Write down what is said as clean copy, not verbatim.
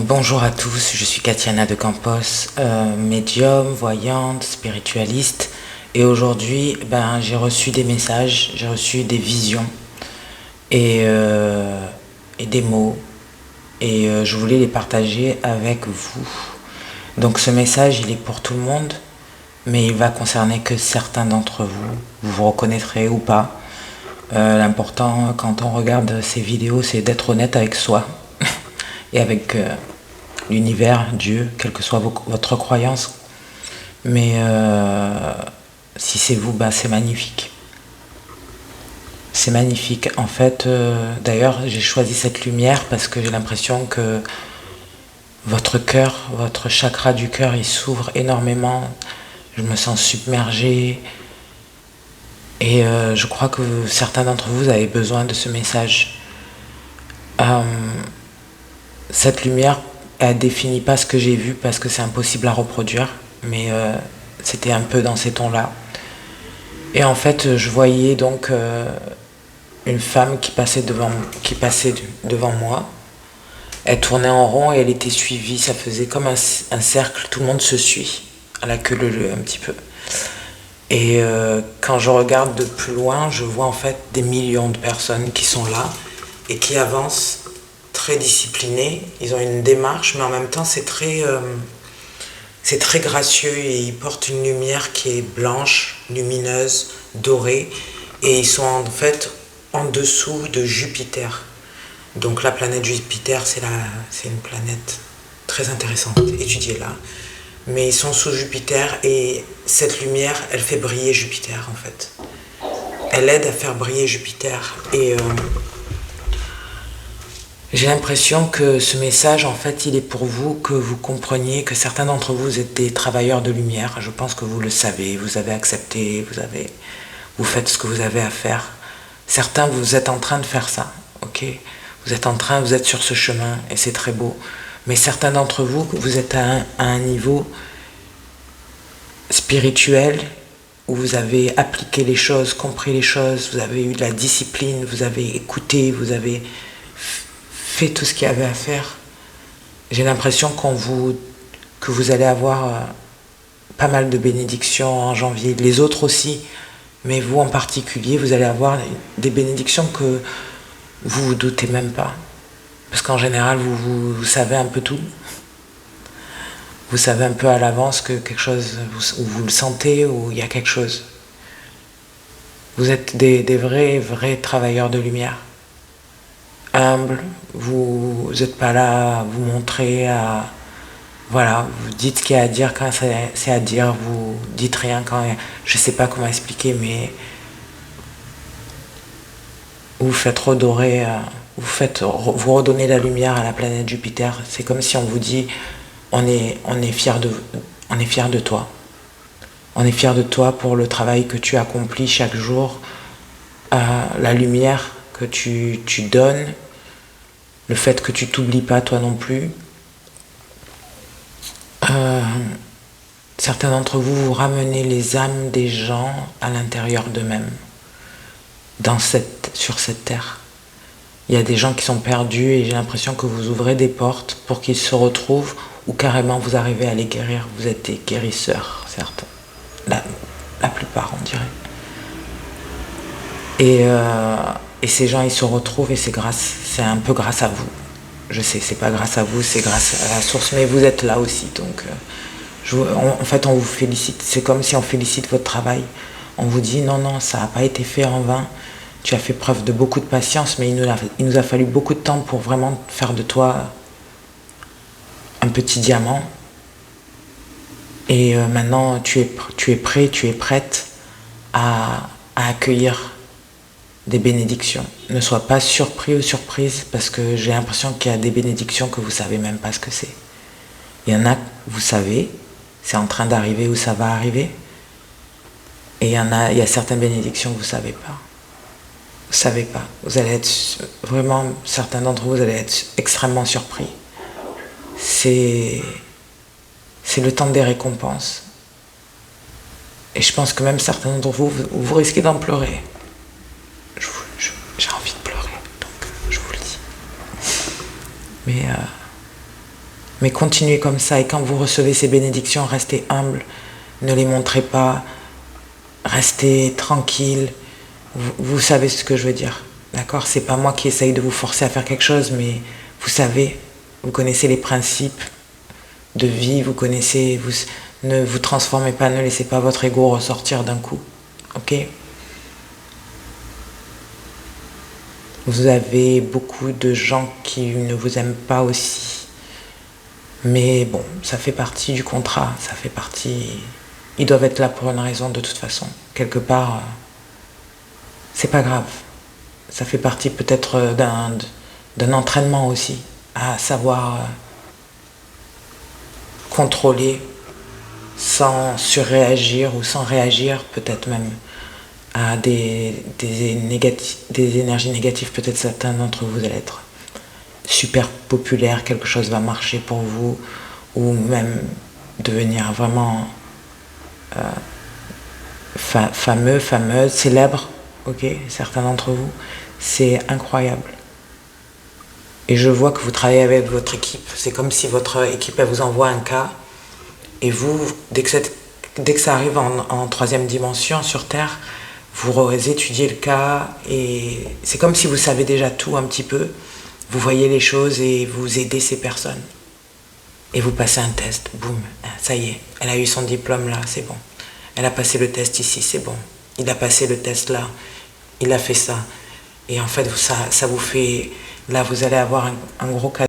Bonjour à tous, je suis Katiana de Campos, médium, voyante, spiritualiste. Et aujourd'hui, j'ai reçu des messages, j'ai reçu des visions et, euh, et des mots. Et je voulais les partager avec vous. Donc ce message, il est pour tout le monde, mais il va concerner que certains d'entre vous. Vous vous reconnaîtrez ou pas. L'important quand on regarde ces vidéos, c'est d'être honnête avec soi et avec l'univers, Dieu, quelle que soit votre croyance. Mais si c'est vous, c'est magnifique. C'est magnifique. En fait, d'ailleurs, j'ai choisi cette lumière parce que j'ai l'impression que votre cœur, votre chakra du cœur, il s'ouvre énormément. Je me sens submergée. Et je crois que certains d'entre vous avez besoin de ce message. Euh, cette lumière, elle définit pas ce que j'ai vu parce que c'est impossible à reproduire. Mais c'était un peu dans ces tons-là. Et en fait, je voyais donc une femme qui passait devant moi. Elle tournait en rond et elle était suivie. Ça faisait comme un cercle, tout le monde se suit, à la queue leu un petit peu. Et quand je regarde de plus loin, je vois en fait des millions de personnes qui sont là et qui avancent très disciplinées. Ils ont une démarche, mais en même temps c'est très gracieux et ils portent une lumière qui est blanche, lumineuse, dorée. Et ils sont en fait en dessous de Jupiter. Donc la planète Jupiter, c'est une planète très intéressante, étudiée là. Mais ils sont sous Jupiter et cette lumière, elle fait briller Jupiter en fait. Elle aide à faire briller Jupiter. Et j'ai l'impression que ce message, en fait, il est pour vous, que vous compreniez que certains d'entre vous êtes des travailleurs de lumière. Je pense que vous le savez, vous avez accepté, vous faites ce que vous avez à faire. Certains, vous êtes en train de faire ça, ok? Vous êtes sur ce chemin et c'est très beau. Mais certains d'entre vous, vous êtes à un niveau spirituel où vous avez appliqué les choses, compris les choses, vous avez eu de la discipline, vous avez écouté, vous avez fait tout ce qu'il y avait à faire. J'ai l'impression que vous allez avoir pas mal de bénédictions en janvier, les autres aussi, mais vous en particulier, vous allez avoir des bénédictions que vous vous doutez même pas. Parce qu'en général, vous savez un peu tout. Vous savez un peu à l'avance que quelque chose, vous le sentez, ou il y a quelque chose. Vous êtes des vrais travailleurs de lumière. Humbles, vous n'êtes pas là à vous montrer, voilà, vous dites ce qu'il y a à dire quand c'est à dire, vous dites rien quand... Je sais pas comment expliquer, mais vous faites redorer, vous redonnez la lumière à la planète Jupiter. C'est comme si on vous dit, on est fier de toi. On est fier de toi pour le travail que tu accomplis chaque jour, la lumière que tu donnes, le fait que tu t'oublies pas toi non plus. Certains d'entre vous, vous ramenez les âmes des gens à l'intérieur d'eux-mêmes, sur cette terre. Il y a des gens qui sont perdus et j'ai l'impression que vous ouvrez des portes pour qu'ils se retrouvent ou carrément vous arrivez à les guérir. Vous êtes des guérisseurs, certes. La plupart, on dirait. Et ces gens, ils se retrouvent et c'est un peu grâce à vous. Je sais, c'est pas grâce à vous, c'est grâce à la source, mais vous êtes là aussi. Donc, en fait, on vous félicite. C'est comme si on félicite votre travail. On vous dit, non, ça n'a pas été fait en vain. Tu as fait preuve de beaucoup de patience, mais il nous a fallu beaucoup de temps pour vraiment faire de toi un petit diamant. Et maintenant, tu es prêt, tu es prête à accueillir des bénédictions. Ne sois pas surpris ou surprise, parce que j'ai l'impression qu'il y a des bénédictions que vous ne savez même pas ce que c'est. Il y en a que vous savez, c'est en train d'arriver ou ça va arriver. Et il y a certaines bénédictions que vous ne savez pas. Vous savez pas. Vous allez être vraiment, certains d'entre vous allez être extrêmement surpris. C'est le temps des récompenses. Et je pense que même certains d'entre vous risquez d'en pleurer. J'ai envie de pleurer, donc je vous le dis. Mais, euh, mais continuez comme ça, et quand vous recevez ces bénédictions, restez humble, ne les montrez pas, restez tranquille. Vous savez ce que je veux dire, d'accord? C'est pas moi qui essaye de vous forcer à faire quelque chose, mais vous savez, vous connaissez les principes de vie, vous connaissez, ne vous transformez pas, ne laissez pas votre ego ressortir d'un coup, ok? Vous avez beaucoup de gens qui ne vous aiment pas aussi, mais bon, ça fait partie du contrat, ça fait partie... Ils doivent être là pour une raison de toute façon. Quelque part, c'est pas grave. Ça fait partie peut-être d'un entraînement aussi, à savoir contrôler sans surréagir ou sans réagir, peut-être même à des énergies négatives. Peut-être certains d'entre vous allez être super populaire, quelque chose va marcher pour vous, ou même devenir vraiment fameux, fameuse, célèbre, ok, certains d'entre vous, c'est incroyable. Et je vois que vous travaillez avec votre équipe. C'est comme si votre équipe, elle vous envoie un cas, et vous, dès que ça arrive en troisième dimension sur Terre, vous étudiez le cas, et c'est comme si vous savez déjà tout un petit peu. Vous voyez les choses et vous aidez ces personnes. Et vous passez un test, boum, ça y est, elle a eu son diplôme là, c'est bon. Elle a passé le test ici, c'est bon. Il a passé le test là, il a fait ça. Et en fait, ça vous fait... Là, vous allez avoir un gros cadeau.